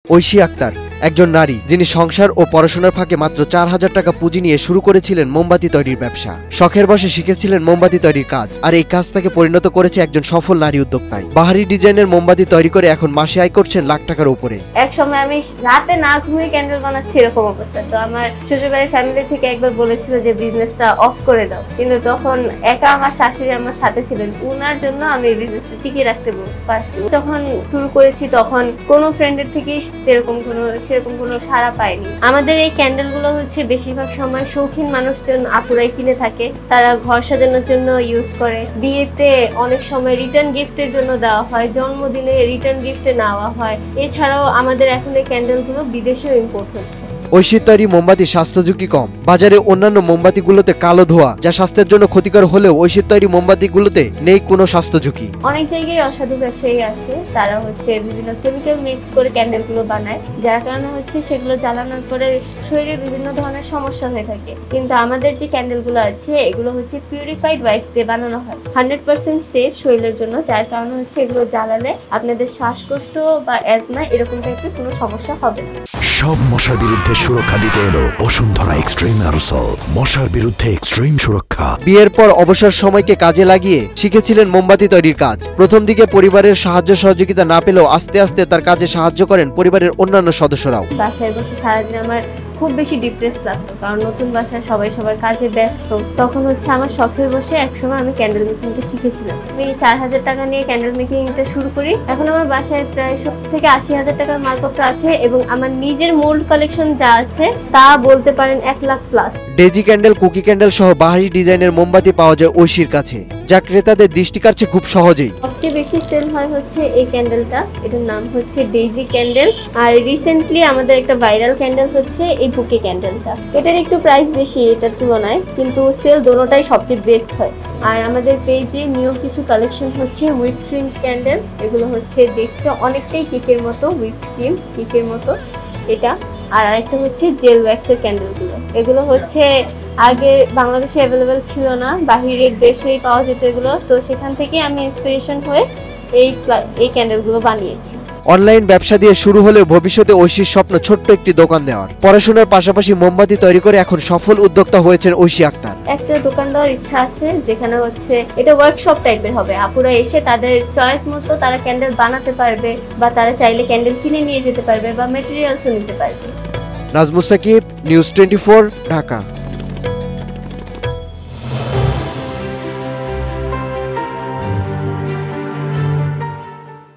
ঐশী আক্তার একজন নারী যিনি সংসার ও পড়াশোনার ফাঁকে মাত্র ৪,০০০ টাকা পুঁজি নিয়ে শুরু করেছিলেন মোমবাতি তৈরির ব্যবসা। শখের বশে শিখেছিলেন মোমবাতি তৈরির কাজ, আর এই কাজ তাকে পরিণত করেছে একজন সফল নারী উদ্যোক্তায়। বাহারি ডিজাইনের মোমবাতি তৈরি করে এখন মাসে আয় করছেন লাখ টাকার উপরে। এক সময় আমি রাতে না ঘুমিয়ে ক্যান্ডেল বানাচ্ছি এরকম অবস্থা। তো আমার শ্বশুরবাড়ির ফ্যামিলি থেকে একবার বলেছিল যে বিজনেসটা অফ করে দাও, কিন্তু তখন একা আমার শাশুড়ি আমার সাথে ছিলেন, উনার জন্য আমি এই বিজনেসটা টিকিয়ে রাখতে পারছি। যখন শুরু করেছি তখন কোনো ফ্রেন্ডের থেকেই সেরকম কোনো সাড়া পাইনি। আমাদের এই ক্যান্ডেল গুলো হচ্ছে বেশিরভাগ সময় শৌখিন মানুষজন আপুরাই কিনে থাকে, তারা ঘর সাজানোর জন্য ইউজ করে, বিয়েতে অনেক সময় রিটার্ন গিফটের জন্য দেওয়া হয়, জন্মদিনে রিটার্ন গিফটে নেওয়া হয়। এছাড়াও আমাদের এখন এই ক্যান্ডেল গুলো বিদেশেও ইম্পোর্ট হচ্ছে। ঐশীর তৈরি মোমবাতি স্বাস্থ্য ঝুঁকি কম। বাজারে অন্যান্য মোমবাতিগুলোতে কালো ধোঁয়া, যা স্বাস্থ্যের জন্য ক্ষতিকর হলেও ঐশীর তৈরি মোমবাতিগুলোতে নেই কোনো স্বাস্থ্য ঝুঁকি। অনেক জায়গায় অসাধু ব্যবসায়ী আছে, তারা হচ্ছে বিভিন্ন কেমিক্যাল মিক্স করে ক্যান্ডেল গুলো বানায়, যার কারণে হচ্ছে সেগুলো জ্বালানোর পরে শরীরে বিভিন্ন ধরনের সমস্যা হয়ে থাকে। কিন্তু আমাদের যে ক্যান্ডেল গুলো আছে এগুলো হচ্ছে পিউরিফাইড ওয়্যাক্স দিয়ে বানানো হয়, 100% সেফ শরীরের জন্য, যার কারণে হচ্ছে এগুলো জ্বালালে আপনাদের শ্বাসকষ্ট বা অ্যাজমা এরকম টাইপের কোনো সমস্যা হবে না। সব মশার বিরুদ্ধে সুরক্ষা দিতে এলো বসুন্ধরা এক্সট্রিম অ্যারোসল, মশার বিরুদ্ধে এক্সট্রিম সুরক্ষা। বিয়ের পর অবসর সময়কে কাজে লাগিয়ে শিখেছিলেন মোমবাতি তৈরির কাজ। প্রথম দিকে পরিবারের সাহায্য সহযোগিতা না পেলেও আস্তে আস্তে তার কাজে সাহায্য করেন পরিবারের অন্যান্য সদস্যরাও। বাসায় বসে সারাদিন আমার খুব বেশি ডিপ্রেস লাগতো, কারণ নতুন বাসায় সবাই সবার কাজে ব্যস্ত। তখন হচ্ছে আমার শখের বসে একসময় আমি ক্যান্ডেল মেকিংটা শিখেছিলাম। আমি ৪,০০০ টাকা নিয়ে ক্যান্ডেল মেকিংটা শুরু করি। এখন আমার বাসায় প্রায় ৭০,০০০ থেকে ৮০,০০০ টাকার মালপত্র আছে, এবং আমার নিজের মোল্ড কালেকশন যা আছে তা বলতে পারেন ১,০০,০০০ plus. Daisy candle, cookie candle সহ বাহারি ডিজাইনের মোমবাতি পাওয়া যায় ঐশীর কাছে, যা ক্রেতাদের দৃষ্টি কাড়ছে খুব সহজেই। সবচেয়ে বেশি সেল হয় হচ্ছে এই ক্যান্ডেলটা, এটার নাম হচ্ছে ডেজি ক্যান্ডেল। আর রিসেন্টলি আমাদের একটা ভাইরাল ক্যান্ডেল হচ্ছে এই বুকে ক্যান্ডেলটা। এটার একটু প্রাইস বেশি এটার তুলনায়, কিন্তু সেল দোনোটাই সবচেয়ে বেস্ট হয়। আর আমাদের পেজে নিউ কিছু কালেকশন হচ্ছে হুইপ ক্রিম ক্যান্ডেল, এগুলো হচ্ছে দেখতে অনেকটাই কেকের মতো, হুইপ ক্রিম কেকের মতো এটা। আর আরেকটা হচ্ছে জেল ওয়্যাক্সের ক্যান্ডেলগুলো, এগুলো হচ্ছে আগে বাংলাদেশে অ্যাভেলেবেল ছিল না, বাহিরের দেশেই পাওয়া যেত এগুলো। তো সেখান থেকে আমি ইন্সপিরেশন হয়ে এই ক্যান্ডেলগুলো বানিয়েছি। অনলাইন ব্যবসা দিয়ে শুরু হলেও ভবিষ্যতে ঐশীর স্বপ্ন ছোট্ট একটি দোকান দেওয়ার। পড়াশোনার পাশাপাশি মোমবাতি তৈরি করে এখন সফল উদ্যোক্তা হয়েছেন ঐশী আক্তার। একটা দোকান দেওয়ার ইচ্ছা আছে, যেখানে হচ্ছে এটা ওয়ার্কশপ টাইপের হবে। আপুরা এসে তাদের চয়েস মতো তারা ক্যান্ডেল বানাতে পারবে, বা তারা চাইলে ক্যান্ডেল কিনে নিয়ে যেতে পারবে, বা মেটেরিয়ালসও নিতে পারবে। নাজমুস সাকিব, নিউজ 24, ঢাকা।